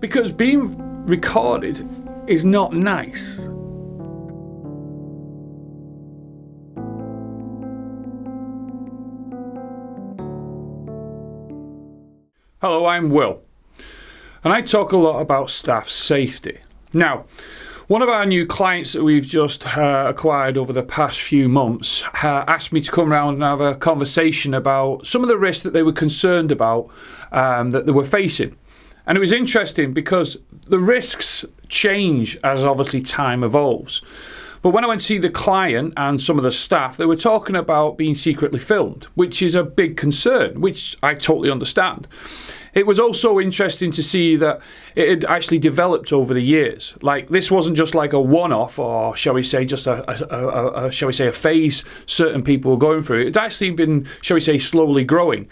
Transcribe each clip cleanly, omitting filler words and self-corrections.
Because being recorded is not nice. Hello, I'm Will, and I talk a lot about staff safety. Now, one of our new clients that we've just acquired over the past few months asked me to come around and have a conversation about some of the risks that they were concerned about that they were facing. And it was interesting because the risks change as obviously time evolves. But when I went to see the client and some of the staff, they were talking about being secretly filmed, which is a big concern, which I totally understand. It was also interesting to see that it had actually developed over the years. Like, this wasn't just like a one-off, or shall we say, just a phase certain people were going through. It had actually been, shall we say, slowly growing.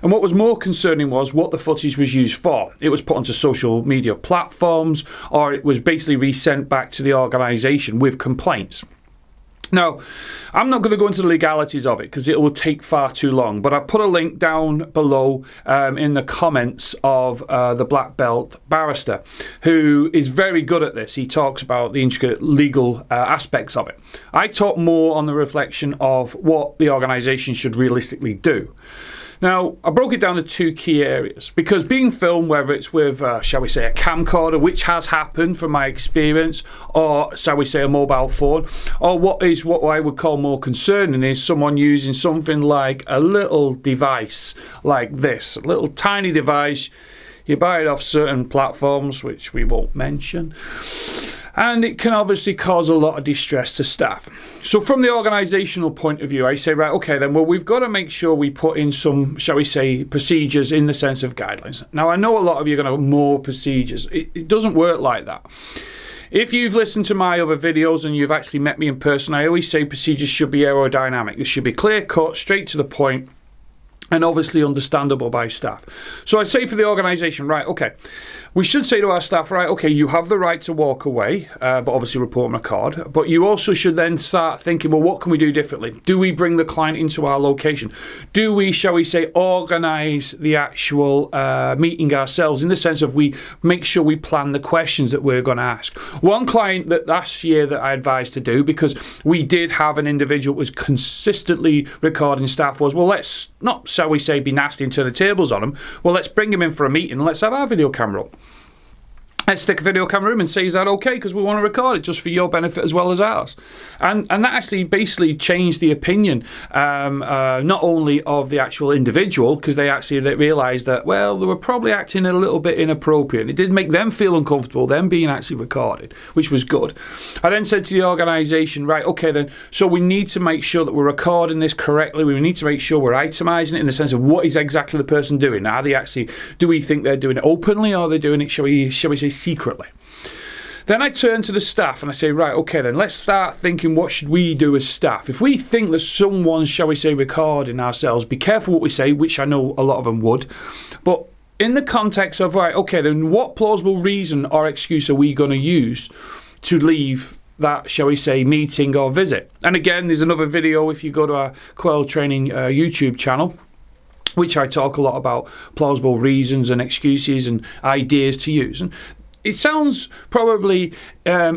And what was more concerning was what the footage was used for. It was put onto social media platforms, or it was basically resent back to the organisation with complaints. Now, I'm not going to go into the legalities of it because it will take far too long, but I've put a link down below in the comments of the Black Belt barrister, who is very good at this. He talks about the intricate legal aspects of it. I talk more on the reflection of what the organisation should realistically do. Now, I broke it down to two key areas, because being filmed, whether it's with, shall we say, a camcorder, which has happened from my experience, or, shall we say, a mobile phone, or what I would call more concerning is someone using something like a little device like this, a little tiny device. You buy it off certain platforms, which we won't mention. And it can obviously cause a lot of distress to staff. So from the organisational point of view, I say, right, okay, then, well, we've got to make sure we put in some, shall we say, procedures in the sense of guidelines. Now, I know a lot of you are going to have more procedures. It doesn't work like that. If you've listened to my other videos and you've actually met me in person, I always say procedures should be aerodynamic. They should be clear cut, straight to the point, and obviously understandable by staff. So I'd say for the organisation, right, okay, we should say to our staff, right, okay, you have the right to walk away, but obviously report and record. But you also should then start thinking, well, what can we do differently? Do we bring the client into our location? Do we, shall we say, organise the actual meeting ourselves, in the sense of we make sure we plan the questions that we're going to ask? One client that last year that I advised to do, because we did have an individual who was consistently recording staff, was, well, let's not, shall we say, be nasty and turn the tables on them. Well, let's bring him in for a meeting and let's have our video camera up. Let's stick a video camera in and say, is that okay? Because we want to record it just for your benefit as well as ours. And that actually basically changed the opinion, not only of the actual individual, because they realised that, well, they were probably acting a little bit inappropriate. It did make them feel uncomfortable, them being actually recorded, which was good. I then said to the organisation, right, okay then, so we need to make sure that we're recording this correctly. We need to make sure we're itemising it in the sense of what is exactly the person doing. Are they actually, do we think they're doing it openly, or are they doing it, shall we say, secretly? Then I turn to the staff and I say, right, okay then, let's start thinking, what should we do as staff? If we think that someone's, shall we say, recording ourselves, be careful what we say, which I know a lot of them would, but in the context of, right, okay then, what plausible reason or excuse are we going to use to leave that, shall we say, meeting or visit? And again, there's another video if you go to our Quell training YouTube channel, which I talk a lot about plausible reasons and excuses and ideas to use. And it sounds probably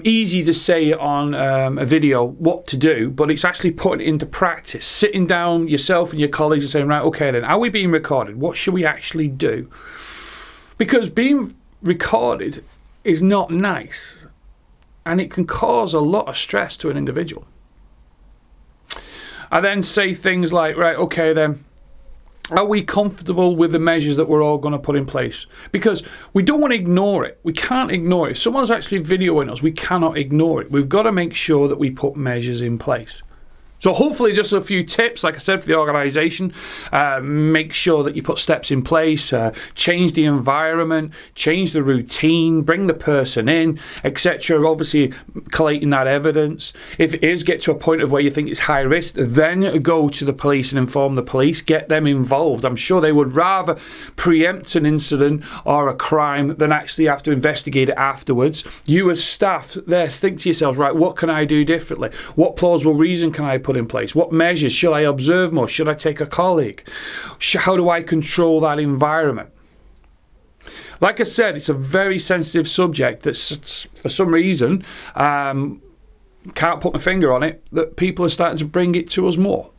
easy to say on a video what to do, but it's actually putting it into practice. Sitting down yourself and your colleagues and saying, right, okay then, are we being recorded? What should we actually do? Because being recorded is not nice, and it can cause a lot of stress to an individual. I then say things like, right, okay then, are we comfortable with the measures that we're all going to put in place? Because we don't want to ignore it. We can't ignore it. If someone's actually videoing us, we cannot ignore it. We've got to make sure that we put measures in place. So hopefully just a few tips, like I said, for the organisation. Make sure that you put steps in place, change the environment, change the routine, bring the person in, etc. Obviously collating that evidence. If it is, get to a point of where you think it's high risk, then go to the police and inform the police, get them involved. I'm sure they would rather preempt an incident or a crime than actually have to investigate it afterwards. You as staff there, think to yourselves, right, what can I do differently? What plausible reason can I put in place? What measures? Should I observe more? Should I take a colleague? How do I control that environment? Like I said, it's a very sensitive subject that for some reason, can't put my finger on it, that people are starting to bring it to us more.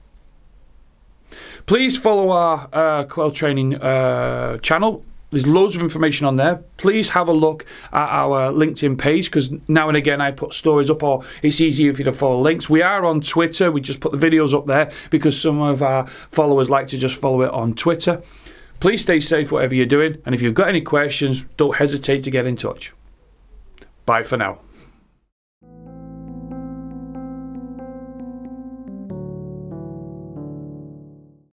Please follow our Quell Training channel. There's loads of information on there. Please have a look at our LinkedIn page, because now and again I put stories up, or it's easier for you to follow links. We are on Twitter. We just put the videos up there because some of our followers like to just follow it on Twitter. Please stay safe whatever you're doing, and if you've got any questions, don't hesitate to get in touch. Bye for now.